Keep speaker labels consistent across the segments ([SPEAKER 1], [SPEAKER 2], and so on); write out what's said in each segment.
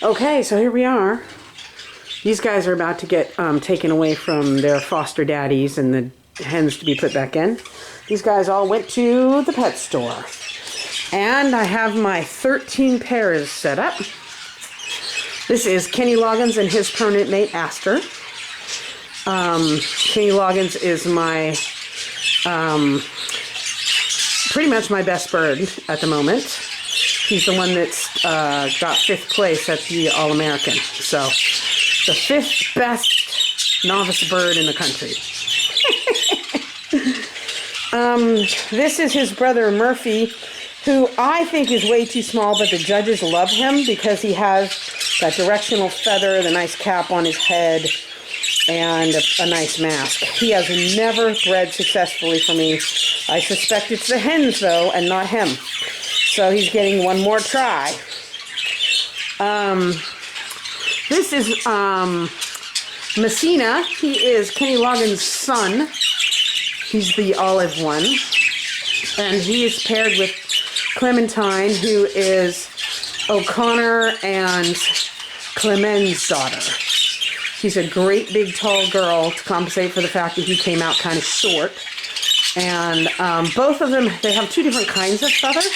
[SPEAKER 1] Okay, so here we are. These guys are about to get taken away from their foster daddies and the hens to be put back in. These guys all went to the pet store. And I have my 13 pairs set up. This is Kenny Loggins and his permanent mate, Aster. Kenny Loggins is my, pretty much my best bird at the moment. He's the one that's got 5th place at the All-American. So, the 5th best novice bird in the country. This is his brother Murphy, who I think is way too small, but the judges love him because he has that directional feather, the nice cap on his head, and a nice mask. He has never bred successfully for me. I suspect it's the hens, though, and not him. So he's getting one more try. This is Messina. He is Kenny Loggins' son. He's the olive one. And he is paired with Clementine, who is O'Connor and Clement's daughter. She's a great big tall girl to compensate for the fact that he came out kind of short. And both of them, they have 2 different kinds of feather.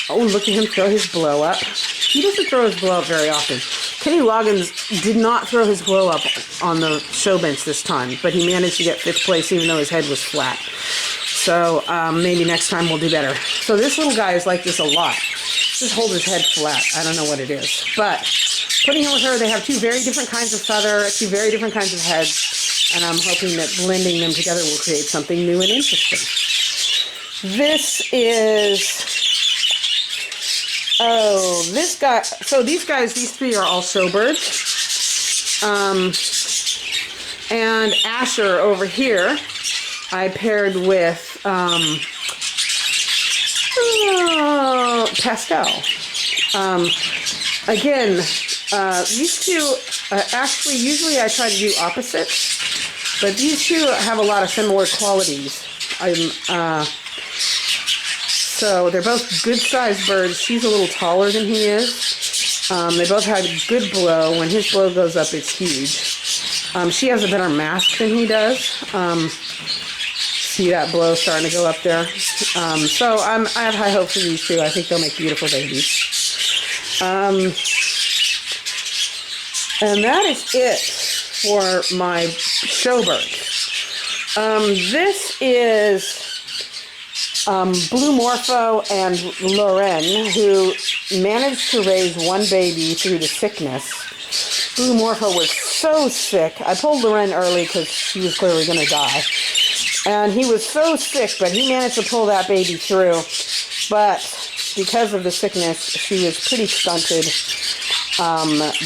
[SPEAKER 1] Oh, look at him throw his blow up. He doesn't throw his blow up very often. Kenny Loggins did not throw his blow up on the show bench this time, but he managed to get 5th place even though his head was flat. So maybe next time we'll do better. So this little guy is like this a lot. Just hold his head flat. I don't know what it is. But putting him with her, they have 2 very different kinds of feather, 2 very different kinds of heads, and I'm hoping that blending them together will create something new and interesting. This is... Oh, this guy, so these 3 are all showbirds. And Asher over here, I paired with Pastel. Again, these 2, actually, usually I try to do opposites, but these 2 have a lot of similar qualities. So they're both good-sized birds. She's a little taller than he is. They both have good blow. When his blow goes up, it's huge. She has a better mask than he does. See that blow starting to go up there? So I have high hopes for these 2. I think they'll make beautiful babies. And that is it for my showbird. This is... Blue Morpho and Loren, who managed to raise 1 baby through the sickness. Blue Morpho was so sick. I pulled Loren early because she was clearly going to die. And he was so sick, but he managed to pull that baby through. But because of the sickness, she was pretty stunted.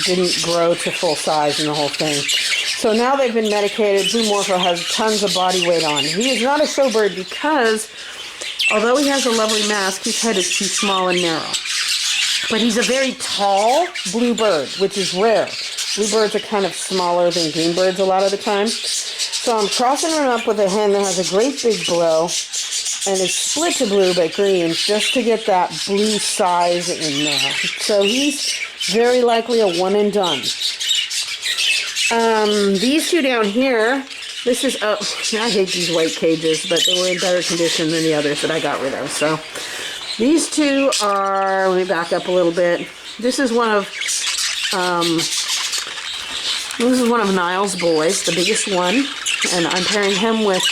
[SPEAKER 1] Didn't grow to full size and the whole thing. So now they've been medicated. Blue Morpho has tons of body weight on. He is not a showbird because... although he has a lovely mask, his head is too small and narrow. But he's a very tall blue bird, which is rare. Blue birds are kind of smaller than green birds a lot of the time. So I'm crossing him up with a hen that has a great big blow and is split to blue but green just to get that blue size in there. So he's very likely a one and done. These 2 down here... This is, I hate these white cages, but they were in better condition than the others that I got rid of. So these 2 are, let me back up a little bit. This is one of Niall's boys, the biggest one. And I'm pairing him with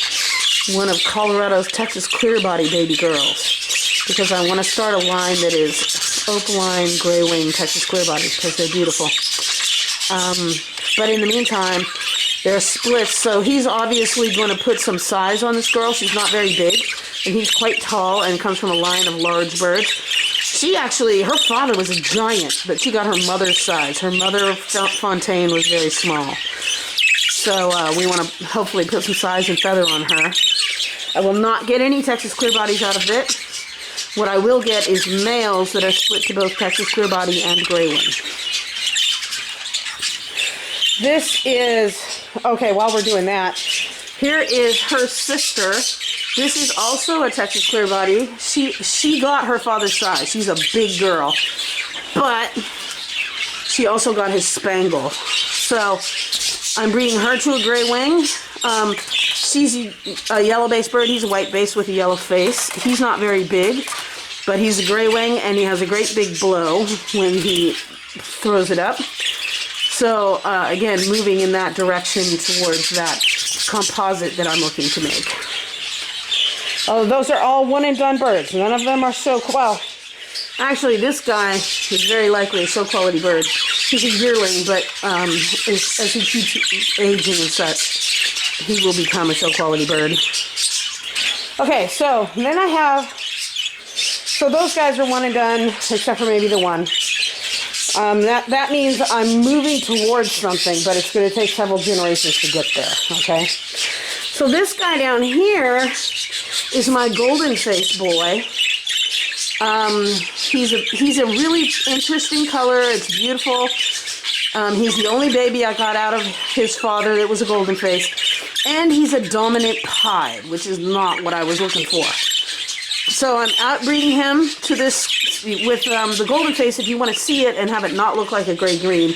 [SPEAKER 1] one of Colorado's Texas Clearbody baby girls. Because I want to start a line that is opaline, gray wing Texas Clearbody because they're beautiful. But in the meantime, they're splits, so he's obviously going to put some size on this girl. She's not very big, and he's quite tall and comes from a line of large birds. She actually, her father was a giant, but she got her mother's size. Her mother, Fontaine, was very small. So we want to hopefully put some size and feather on her. I will not get any Texas Clearbodies out of it. What I will get is males that are split to both Texas Clearbody and Gray Wing. This is, okay, while we're doing that, here is her sister. This is also a Texas Clearbody. She got her father's size. She's a big girl. But she also got his spangle. So I'm breeding her to a gray wing. She's a yellow-based bird. He's a white base with a yellow face. He's not very big, but he's a gray wing, and he has a great big blow when he throws it up. So again, moving in that direction towards that composite that I'm looking to make. Oh, those are all one and done birds. None of them are so, well, actually this guy is very likely a show quality bird. He's a yearling, but as he keeps aging and such, he will become a show quality bird. Okay, so then I have, so those guys are one and done, except for maybe the one. That means I'm moving towards something, but it's going to take several generations to get there, okay? So this guy down here is my golden face boy. He's a really interesting color. It's beautiful. He's the only baby I got out of his father that was a golden face. And he's a dominant pied, which is not what I was looking for. So I'm outbreeding him to this with the golden face. If you want to see it and have it not look like a gray-green,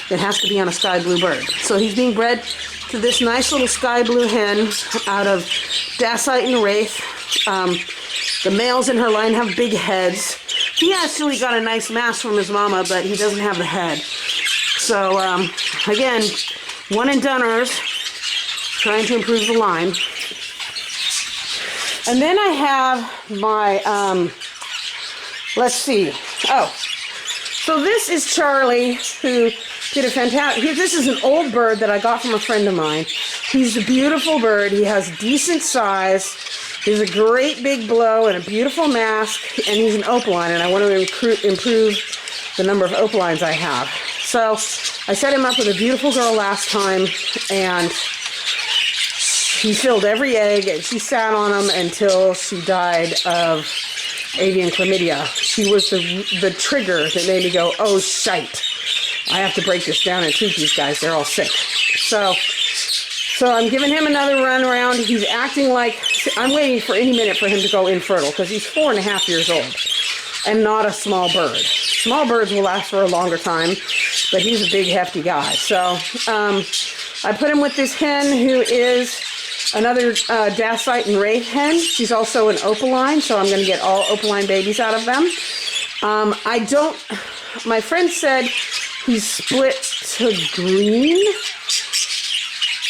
[SPEAKER 1] it has to be on a sky blue bird. So he's being bred to this nice little sky blue hen out of Dacite and Wraith. The males in her line have big heads. He actually got a nice mask from his mama, but he doesn't have the head. So again, one and doneers, trying to improve the line. And then I have my, let's see. Oh, so this is Charlie, who did a fantastic, this is an old bird that I got from a friend of mine. He's a beautiful bird. He has decent size. He's a great big blow and a beautiful mask, and he's an opaline, and I want to improve the number of opalines I have. So I set him up with a beautiful girl last time, and he filled every egg, and she sat on him until she died of avian chlamydia. She was the trigger that made me go, oh, shite. I have to break this down and treat these guys. They're all sick. So I'm giving him another run around. He's acting like, I'm waiting for any minute for him to go infertile because he's 4.5 years old and not a small bird. Small birds will last for a longer time, but he's a big, hefty guy. So I put him with this hen who is another Dacite and Wraith hen. She's also an opaline, so I'm going to get all opaline babies out of them. My friend said he's split to green.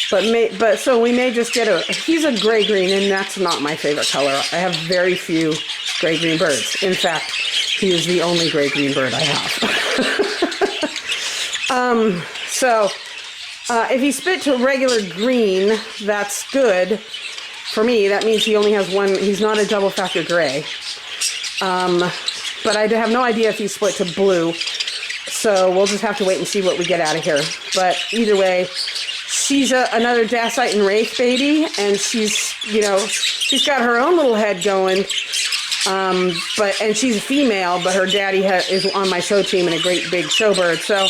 [SPEAKER 1] But so we may just get he's a gray-green, and that's not my favorite color. I have very few gray-green birds. In fact, he is the only gray-green bird I have. If he split to regular green, that's good for me. That means he only has one, he's not a double factor gray. But I have no idea if he split to blue. So we'll just have to wait and see what we get out of here. But either way, she's another Dacite and Wraith baby, and she's got her own little head going, and she's a female, but her daddy is on my show team and a great big show bird. So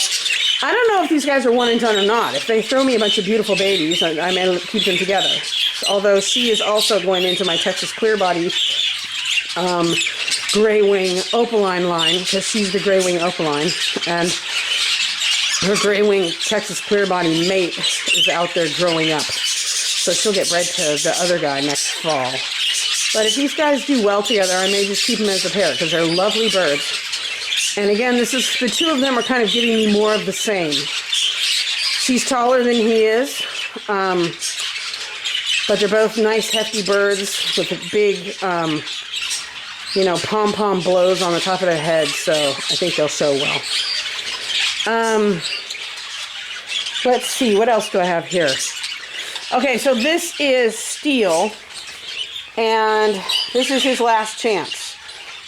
[SPEAKER 1] I don't know if these guys are one and done or not. If they throw me a bunch of beautiful babies, I may keep them together. Although she is also going into my Texas Clear Body gray wing opaline line, because she's the gray wing opaline, and her gray wing Texas Clear Body mate is out there growing up. So she'll get bred to the other guy next fall. But if these guys do well together, I may just keep them as a pair because they're lovely birds. And again, the two of them are kind of giving me more of the same. She's taller than he is, but they're both nice hefty birds with big, pom-pom blows on the top of their head, so I think they'll show well. Let's see, what else do I have here? Okay, so this is Steel, and this is his last chance.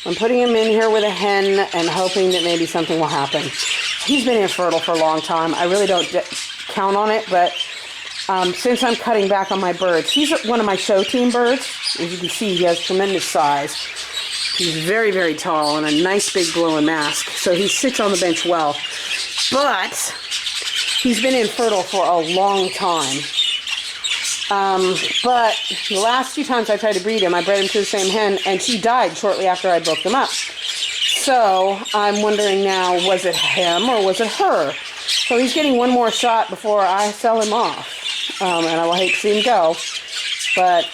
[SPEAKER 1] I'm putting him in here with a hen and hoping that maybe something will happen. He's been infertile for a long time. I really don't count on it, but since I'm cutting back on my birds, he's one of my show team birds. As you can see, he has tremendous size. He's very, very tall and a nice big blowing mask, so he sits on the bench well. But he's been infertile for a long time. But the last few times I tried to breed him, I bred him to the same hen, and she died shortly after I broke them up. So I'm wondering now, was it him or was it her? So he's getting one more shot before I sell him off. And I will hate to see him go. But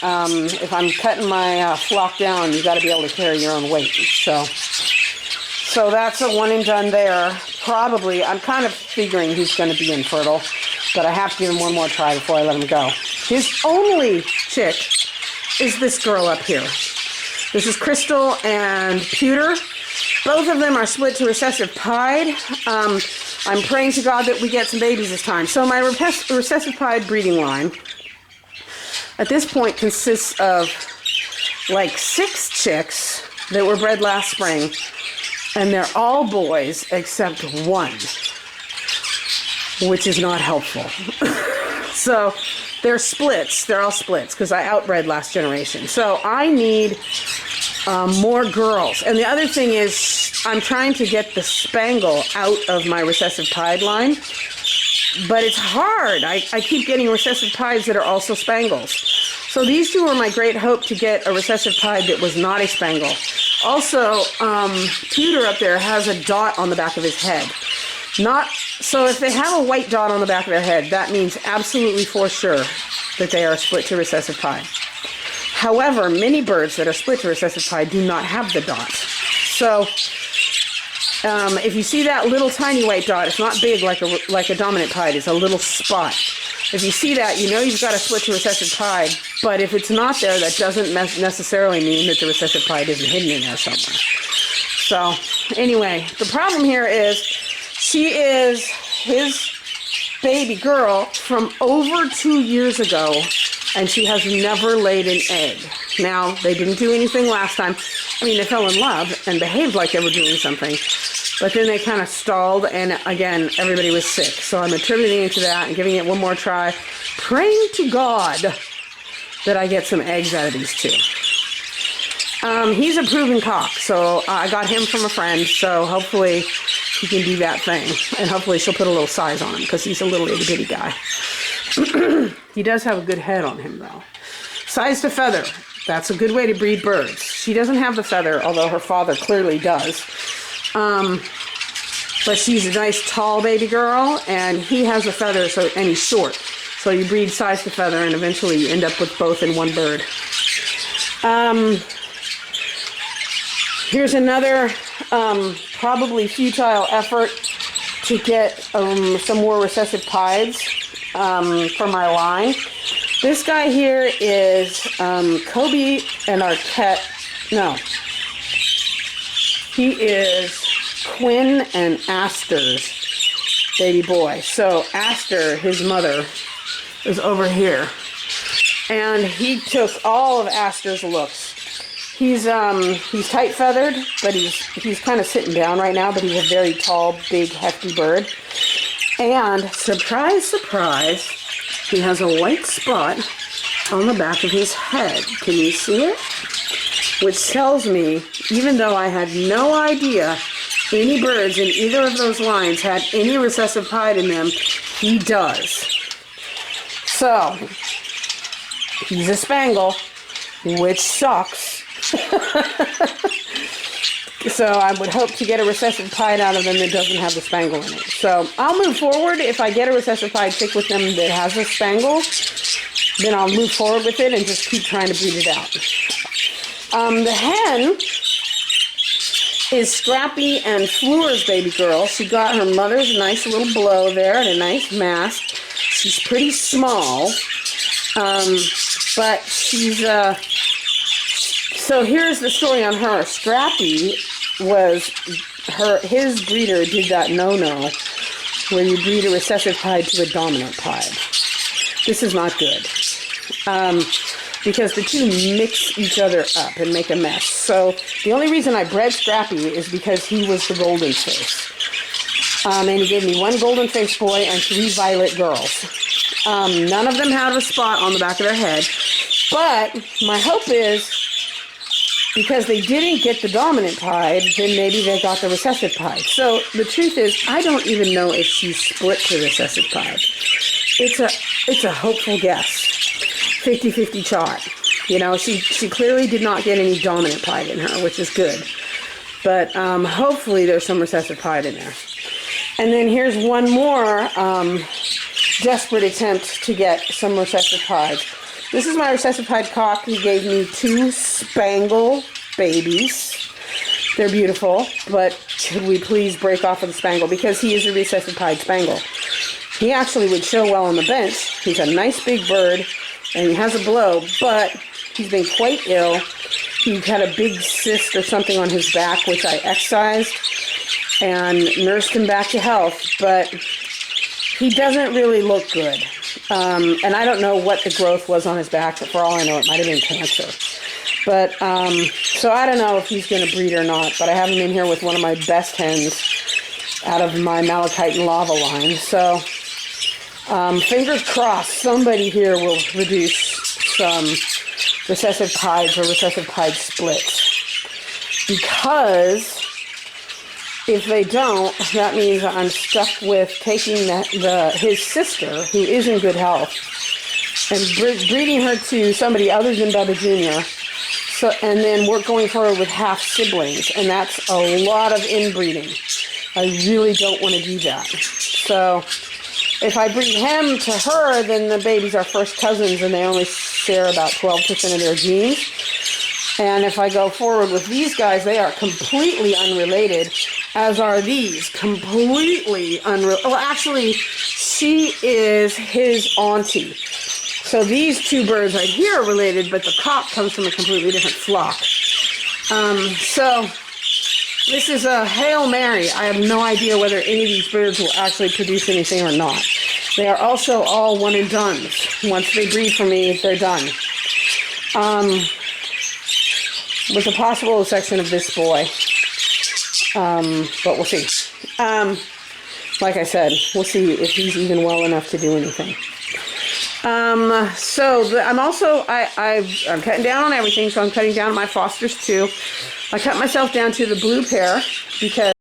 [SPEAKER 1] if I'm cutting my flock down, you got to be able to carry your own weight. So that's a one and done there. Probably, I'm kind of figuring he's going to be infertile, but I have to give him one more try before I let him go. His only chick is this girl up here. This is Crystal and Pewter. Both of them are split to recessive pied. I'm praying to God that we get some babies this time. So my recessive pied breeding line at this point consists of like 6 chicks that were bred last spring, and they're all boys except one, which is not helpful. So they're splits. They're all splits because I outbred last generation. So I need more girls. And the other thing is I'm trying to get the spangle out of my recessive pied line, but it's hard. I keep getting recessive pieds that are also spangles. So these two are my great hope to get a recessive pied that was not a spangle. Also, Pewter up there has a dot on the back of his head. So if they have a white dot on the back of their head, that means absolutely for sure that they are split to recessive pied. However, many birds that are split to recessive pied do not have the dot. So if you see that little tiny white dot, it's not big like a dominant pied, it's a little spot. If you see that, you know you've got a split to recessive pied, but if it's not there, that doesn't necessarily mean that the recessive pied isn't hidden in there somewhere. So anyway, the problem here is she is his baby girl from over 2 years ago, and she has never laid an egg. Now, they didn't do anything last time. I mean, they fell in love and behaved like they were doing something, but then they kind of stalled, and again, everybody was sick. So I'm attributing it to that and giving it one more try, praying to God that I get some eggs out of these two. He's a proven cock, so I got him from a friend, so hopefully he can do that thing, and hopefully she'll put a little size on him, because he's a little itty-bitty guy. He does have a good head on him, though. Size to feather. That's a good way to breed birds. She doesn't have the feather, although her father clearly does. But she's a nice tall baby girl, and he has a feather, and he's short. So you breed size to feather, and eventually you end up with both in one bird. Here's another probably futile effort to get some more recessive pieds for my line. This guy here is Kobe and Arquette. No. He is Quinn and Astor's baby boy. So Astor, his mother, is over here. And he took all of Astor's looks. He's tight feathered, but he's kind of sitting down right now, but he's a very tall, big, hefty bird. And surprise, surprise, he has a white spot on the back of his head. Can you see it? Which tells me, even though I had no idea any birds in either of those lines had any recessive pied in them, he does. So, he's a spangle, which sucks. So I would hope to get a recessive pied out of them that doesn't have the spangle in it. So I'll move forward. If I get a recessive pied chick with them that has a spangle, then I'll move forward with it and just keep trying to breed it out. The hen is Scrappy and Fleur's baby girl. She got her mother's nice little blow there and a nice mask. She's pretty small, but she's so here's the story on her. Scrappy was his breeder did that no-no where you breed a recessive pied to a dominant pied. This is not good because the two mix each other up and make a mess. So the only reason I bred Scrappy is because he was the golden face. And he gave me 1 golden face boy and 3 violet girls. None of them had a spot on the back of their head, but my hope is, because they didn't get the dominant pied, then maybe they got the recessive pied. So the truth is, I don't even know if she's split to recessive pied. It's a hopeful guess. 50-50 shot. You know, she clearly did not get any dominant pied in her, which is good. But hopefully there's some recessive pied in there. And then here's one more desperate attempt to get some recessive pied. This is my recessive pied cock. He gave me 2 spangle babies. They're beautiful, but could we please break off of the spangle? Because he is a recessive pied spangle. He actually would show well on the bench. He's a nice big bird, and he has a blow, but he's been quite ill. He had a big cyst or something on his back, which I excised and nursed him back to health, but he doesn't really look good. And I don't know what the growth was on his back, but for all I know, it might have been cancer. But, so I don't know if he's going to breed or not, but I have him in here with one of my best hens out of my malachite and lava line. So, fingers crossed, somebody here will produce some recessive pieds or recessive pied splits. Because if they don't, that means I'm stuck with taking his sister, who is in good health, and breeding her to somebody other than Bubba Jr., So, and then we're going forward with half siblings, and that's a lot of inbreeding. I really don't want to do that. So if I breed him to her, then the babies are first cousins, and they only share about 12% of their genes. And if I go forward with these guys, they are completely unrelated, as are these. Completely unrelated. Well, actually, she is his auntie. So these 2 birds right here are related, but the cock comes from a completely different flock. So this is a Hail Mary. I have no idea whether any of these birds will actually produce anything or not. They are also all one and dones. Once they breed for me, they're done. With a possible section of this boy. But we'll see. Like I said, we'll see if he's even well enough to do anything. I'm also, I'm cutting down on everything, so I'm cutting down my Fosters too. I cut myself down to the blue pair because